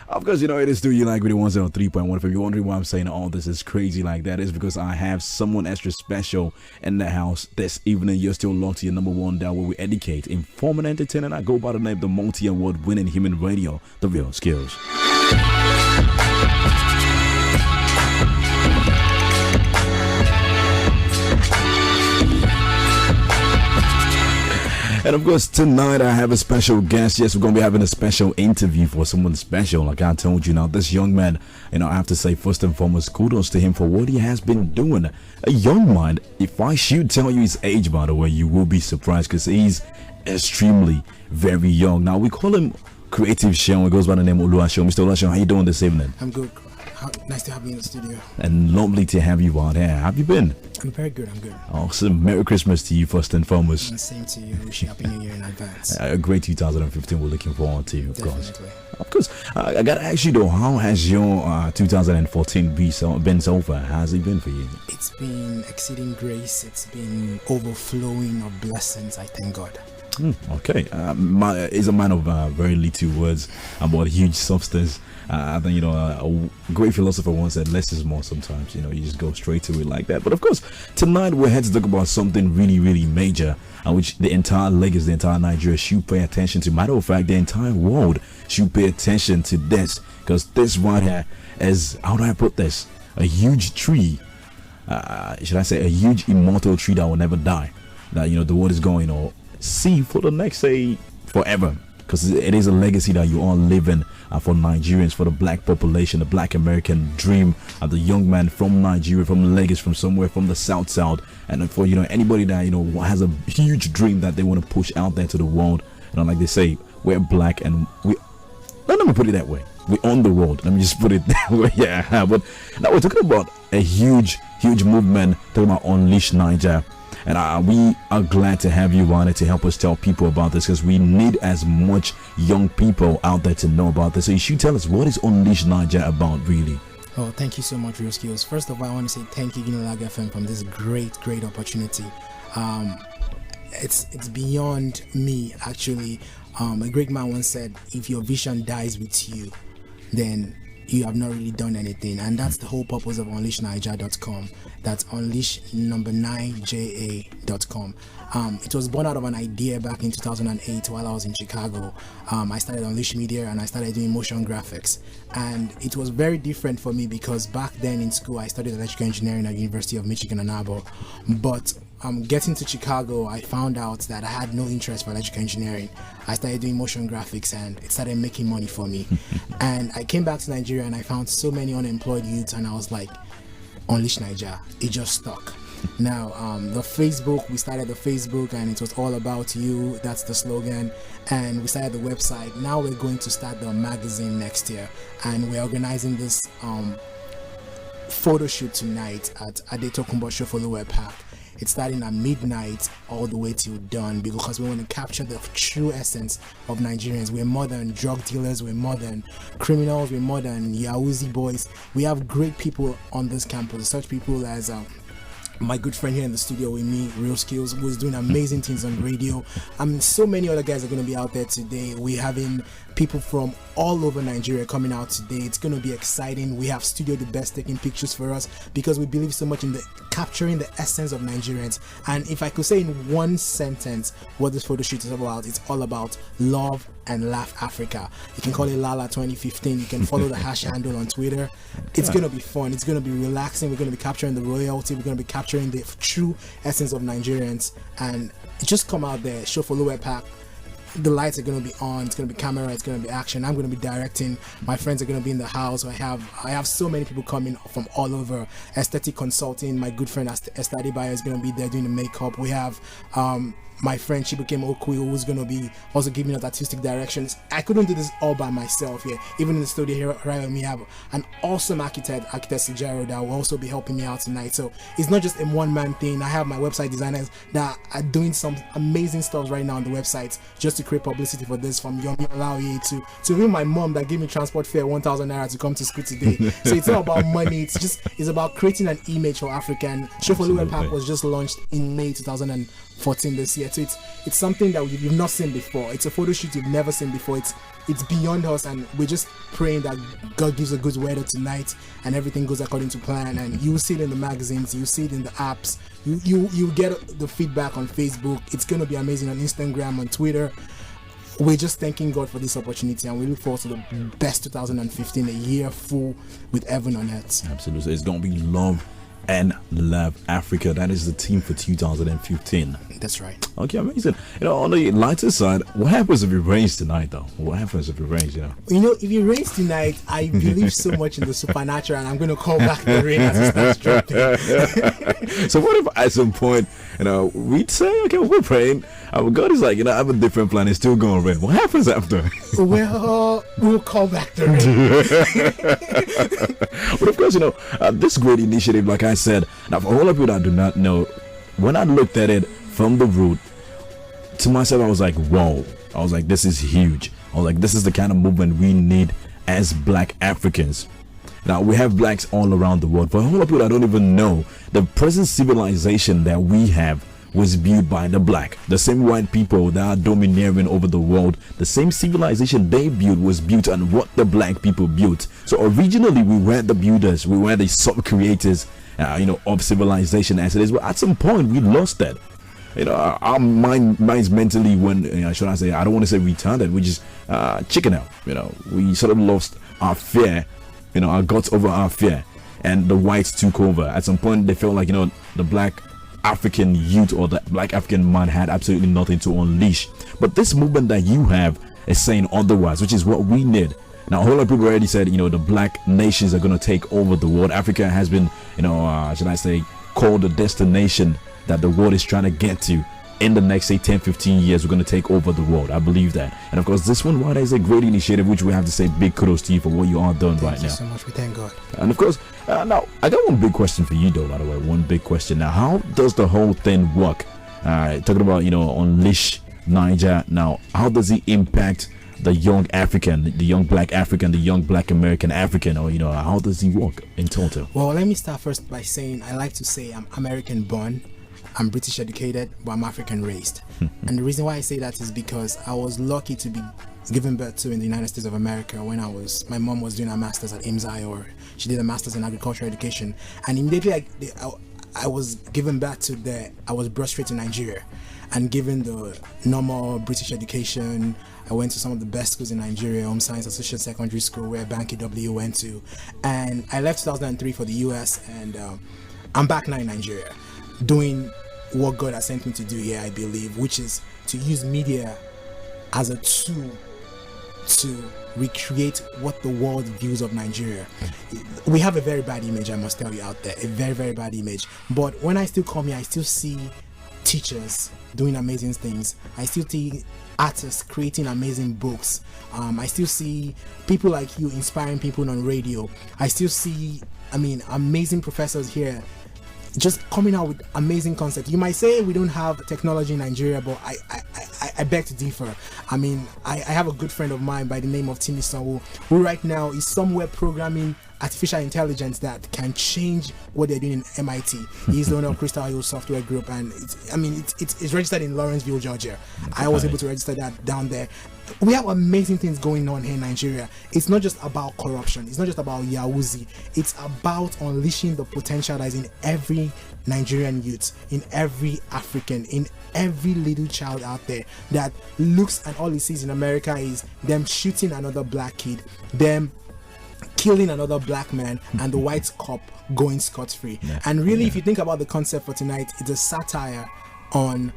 Of course, you know, it is still you like with the 103.1. If you're wondering why I'm saying all this is crazy like that, it's because I have someone extra special in the house this evening. You're still locked to your number one dial where we educate, inform, and entertain. And I go by the name of the multi-award winning human radio, The Real Skills. And of course, tonight I have a special guest. Yes, we're going to be having a special interview for someone special. Like I told you, now this young man, you know, I have to say first and foremost, kudos to him for what he has been doing. A young man, if I should tell you his age, by the way, you will be surprised because he's extremely very young. Now, we call him Creative Seun. He goes by the name of Oluwaseun. Mr. Oluwaseun, how you doing this evening? I'm good. Nice to have you in the studio. And lovely to have you out here. How have you been? I'm very good. I'm good. Awesome. Merry Christmas to you first and foremost. And same to you. Wish you Happy New Year in advance. A great 2015 we're looking forward to, of course. Definitely. Of course. I got to ask you though, how has your 2014 been so far? How's it been for you? It's been exceeding grace. It's been overflowing of blessings. I thank God. Okay. He's a man of very little words about huge substance. I think, you know, a great philosopher once said less is more sometimes. You know, you just go straight to it like that. But of course, tonight we're here to talk about something really, really major, which the entire Lagos, the entire Nigeria should pay attention to. Matter of fact, the entire world should pay attention to this, because this right here is, how do I put this? A huge tree. Should I say a huge immortal tree that will never die? That, you know, the world is going to see for the next, say, forever. Because it is a legacy that you are living for Nigerians, for the black population, the black American dream, the young man from Nigeria, from Lagos, from somewhere from the south, and for, you know, anybody that, you know, has a huge dream that they want to push out there to the world. You know, like they say, we're black and let me put it that way, we own the world. Let me just put it that way. Yeah, but now we're talking about a huge movement, talking about unleash9ja. And we are glad to have you on it to help us tell people about this, because we need as much young people out there to know about this. So you should tell us, what is unleash9ja about, really? Oh, thank you so much, Real Skills. First of all, I want to say thank you, Unilag FM, for this great opportunity. It's beyond me, actually. A great man once said, if your vision dies with you, then you have not really done anything. And that's the whole purpose of unleash9ja.com. That's unleash9ja.com. It was born out of an idea back in 2008 while I was in Chicago. I started Unleash Media and I started doing motion graphics. And it was very different for me because back then in school I studied electrical engineering at University of Michigan Ann Arbor. But getting to Chicago, I found out that I had no interest for electrical engineering. I started doing motion graphics and it started making money for me. And I came back to Nigeria and I found so many unemployed youths, and I was like, unleash9ja, it just stuck. Now, the Facebook, we started the Facebook and it was all about you. That's the slogan. And we started the website. Now we're going to start the magazine next year, and we're organizing this photo shoot tonight at Adetokunbo Shofoluwe Park. It's starting at midnight all the way till dawn, because we want to capture the true essence of Nigerians. We're more than drug dealers, we're more than criminals, we're more than Yahoozy boys. We have great people on this campus, such people as my good friend here in the studio with me, Real Skills, who is doing amazing things on radio. So many other guys are going to be out there today. We're having people from all over Nigeria coming out today. It's going to be exciting. We have Studio the Best taking pictures for us, because we believe so much in the capturing the essence of Nigerians. And if I could say in one sentence what this photo shoot is about, it's all about love and laugh Africa. You can call it Lala 2015. You can follow the hash handle on Twitter. It's going to be fun. It's going to be relaxing. We're going to be capturing the royalty. We're going to be capturing the true essence of Nigerians. And just come out there, Shofoluwe Park. The lights are going to be on. It's going to be camera. It's going to be action. I'm going to be directing. My friends are going to be in the house. I have so many people coming from all over. Aesthetic consulting. My good friend Esther Adebayo is going to be there doing the makeup. We have my friend Chibukem Okui, who's going to be also giving us artistic directions. I couldn't do this all by myself here. Even in the studio here, right with me, I have an awesome architect Sijaro, that will also be helping me out tonight. So it's not just a one-man thing. I have my website designers that are doing some amazing stuff right now on the website just to create publicity for this, from Yomi Olaoye to even my mom that gave me transport fare 1,000 naira to come to school today. So it's not about money. It's about creating an image for Africa. And Shofoluwe Park was just launched in May 2014 this year. So it's something that you've not seen before. It's a photo shoot you've never seen before. It's it's beyond us, and we're just praying that God gives a good weather tonight and everything goes according to plan. And you see it in the magazines, you see it in the apps, you get the feedback on Facebook. It's going to be amazing on Instagram, on Twitter. We're just thanking God for this opportunity, and we look forward to the best 2015, a year full with heaven on earth. Absolutely. It's going to be love and love Africa. That is the theme for 2015. That's right. Okay, amazing. On the lighter side, what happens if it rains tonight, though? What happens if it rains, if it rains tonight, I believe so much in the supernatural, and I'm going to call back the rain as it starts dropping. So what if at some point, we'd say, okay, we're praying, God is like, I have a different plan, it's still going to rain. What happens after? Well, we'll call back the rain. But of course, this great initiative, like I said, now for all of you that do not know, when I looked at it from the root, to myself, I was like, whoa. I was like, this is huge. I was like, this is the kind of movement we need as Black Africans. Now, we have blacks all around the world. For a whole lot of people that don't even know, the present civilization that we have was built by the black. The same white people that are domineering over the world, the same civilization they built was built on what the black people built. So originally, we were the builders, we were the sub-creators, of civilization as it is. But at some point, we lost that. Our minds mentally should I say, I don't want to say retarded, we just chicken out. We sort of lost our fear, our guts over our fear, and the whites took over. At some point, they felt like, the Black African youth or the Black African man had absolutely nothing to unleash. But this movement that you have is saying otherwise, which is what we need. Now, a whole lot of people already said, the Black nations are going to take over the world. Africa has been, should I say, called the destination that the world is trying to get to. In the next, say, 10, 15 years, we're going to take over the world. I believe that. And of course, this one, Wada, is a great initiative, which we have to say big kudos to you for what you are doing right now. Thank you so much. We thank God. And of course, now, I got one big question for you, though, by the way. One big question. Now, how does the whole thing work? Talking about, unleash9ja. Now, how does it impact the young African, the young Black African, the young Black American African, or, how does it work in total? Well, let me start first by saying, I like to say I'm American born. I'm British educated, but I'm African raised. And the reason why I say that is because I was lucky to be given birth to in the United States of America when my mom was doing her master's at IMSI, or she did a master's in agricultural education. And immediately I was given back to I was brought straight to Nigeria and given the normal British education. I went to some of the best schools in Nigeria, Home Science Associate Secondary School, where Banky W went to. And I left 2003 for the US, and I'm back now in Nigeria, doing what God has sent me to do here, I believe, which is to use media as a tool to recreate what the world views of Nigeria. We have a very bad image, I must tell you out there, a very, very bad image. But when I still come here, I still see teachers doing amazing things. I still see artists creating amazing books. I still see people like you inspiring people on radio. I still see, amazing professors here just coming out with amazing concepts. You might say we don't have technology in Nigeria, but I beg to differ. I have a good friend of mine by the name of Timmy Seun, who right now is somewhere programming artificial intelligence that can change what they're doing in MIT. He's the owner of Crystal Hill Software Group, and it's registered in Lawrenceville, Georgia. I was able to register that down there. We have amazing things going on here in Nigeria. It's not just about corruption. It's not just about Yahoozy. It's about unleashing the potential that is in every Nigerian youth, in every African, in every little child out there that looks and all he sees in America is them shooting another black kid, them killing another black man, and the white cop going scot-free. And really, if you think about the concept for tonight, it's a satire on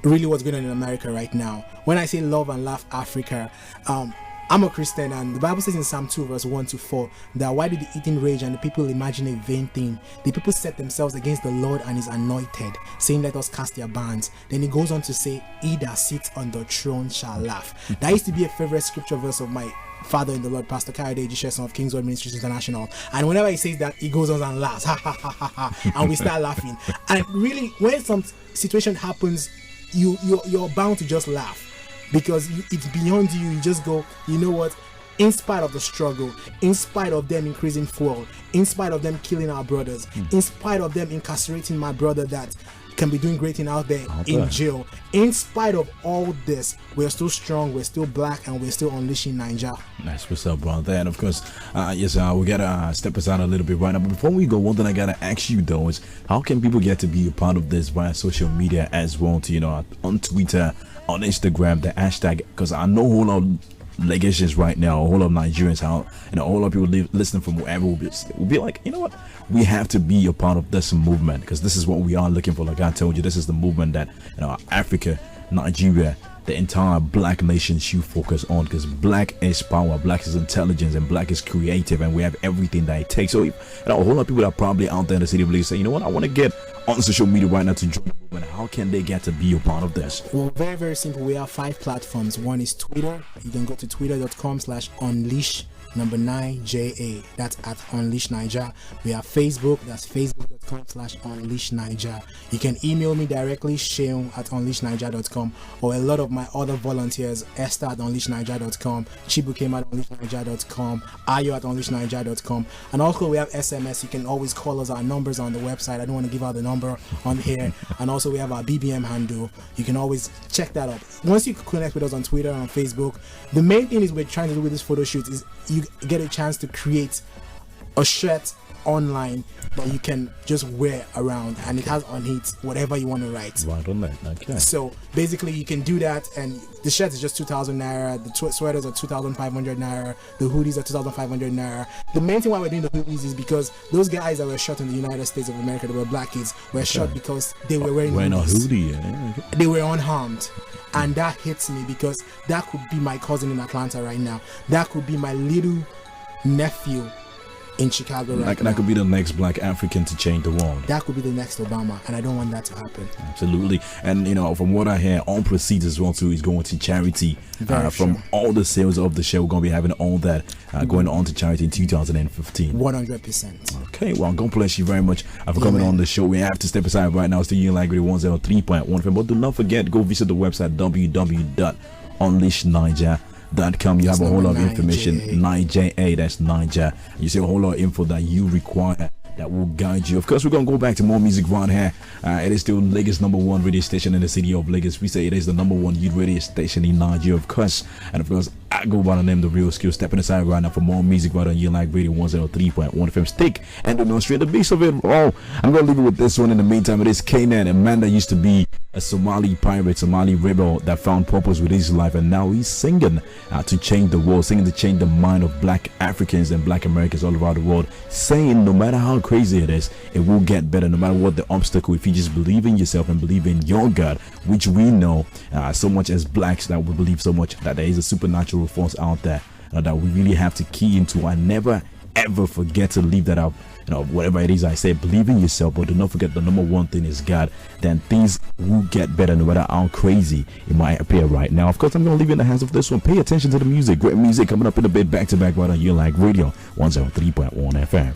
really what's going on in America right now. When I say love and laugh Africa, I'm a Christian, and the Bible says in Psalm 2 verse 1-4 that why do the heathen rage and the people imagine a vain thing? The people set themselves against the Lord and his anointed, saying, let us cast their bands. Then he goes on to say, he that sits on the throne shall laugh. That used to be a favorite scripture verse of my father in the Lord, Pastor Kayode Ejisheson of King's Word Ministries International. And whenever he says that, he goes on and laughs, ha ha ha ha ha, and we start laughing. And really, when some situation happens, you're bound to just laugh, because it's beyond you. You just go, you know what, in spite of the struggle, in spite of them increasing fuel, in spite of them killing our brothers, in spite of them incarcerating my brother that can be doing great thing out there in jail, in spite of all this, we're still strong, we're still black, and we're still unleashing 9ja. That's what's up, brother. And of course, yes, we gotta step aside a little bit right now. But before we go, one thing I gotta ask you though is, how can people get to be a part of this via social media as well? To, you know, on Twitter, on Instagram, the hashtag, because I know a whole lot of Lagosians right now, a whole lot of Nigerians, how, you know, a whole lot of people listening from wherever will be like, you know what, we have to be a part of this movement, because this is what we are looking for. Like I told you, this is the movement that, you know, Africa, Nigeria, the entire black nation should focus on, because black is power, black is intelligence, and black is creative, and we have everything that it takes. So, you know, a whole lot of people are probably out there in the city of Lagos say, you know what, I want to get on social media right now to join the movement. How can they get to be a part of this? Well, very, very simple. We have 5 platforms. One is Twitter. You can go to twitter.com/unleash9ja. That's at unleash9ja. We have Facebook. That's facebook.com/unleash9ja. You can email me directly, Seun@unleash9ja.com, or a lot of my other volunteers, Esther@unleash9ja.com, Chibukem@unleash9ja.com, Ayo@unleash9ja.com, and also we have SMS. You can always call us. Our numbers on the website. I don't want to give out the number on here. And also we have our BBM handle. You can always check that out. Once you connect with us on Twitter and on Facebook, the main thing is we're trying to do with this photo shoot is you get a chance to create a shirt online that you can just wear around, and it has on it whatever you want to write. Right on that. Okay. So basically you can do that, and the shirt is just 2,000 naira, the sweaters are 2,500 naira, the hoodies are 2,500 naira. The main thing why we're doing the hoodies is because those guys that were shot in the United States of America, they were black kids, were shot because they were wearing a hoodies. hoodie. Yeah. They were unharmed. And that hits me because that could be my cousin in Atlanta right now. That could be my little nephew in Chicago right now. That could be the next black African to change the world. That could be the next Obama, and I don't want that to happen. Absolutely. And, you know, from what I hear, all proceeds as well too is going to charity. From all the sales of the show, we're going to be having all that going on to charity in 2015. 100%. Okay, well, God bless you very much for coming on the show. We have to step aside right now. It's the Unilag 103.1 FM. But do not forget, go visit the website www.unleash9ja.com. You have a whole lot of information. 9JA, that's 9ja. You see a whole lot of info that you require that will guide you. Of course, we're going to go back to more music right here. It is still Lagos' #1 radio station in the city of Lagos. We say it is the #1 youth radio station in Nigeria, of course. And of course, I go by the name The Real Skill. Stepping aside right now for more music right on Unilag Radio 103.1 FM. Stick and do not stray. The beast of it all. I'm going to leave it with this one in the meantime. It is Kanan, a man that used to be a Somali pirate, Somali rebel that found purpose with his life, and now he's singing to change the world, singing to change the mind of black Africans and black Americans all around the world, saying no matter how crazy it is, it will get better no matter what the obstacle. If you just believe in yourself and believe in your God, which we know so much as blacks, that we believe so much that there is a supernatural force out there that we really have to key into, and never ever forget to leave that out. You know, whatever it is I say, believe in yourself, but do not forget the #1 thing is God. Then things will get better no matter how crazy it might appear right now. Of course, I'm going to leave you in the hands of this one. Pay attention to the music. Great music coming up in a bit, back to back right on Unilag Radio 103.1 FM.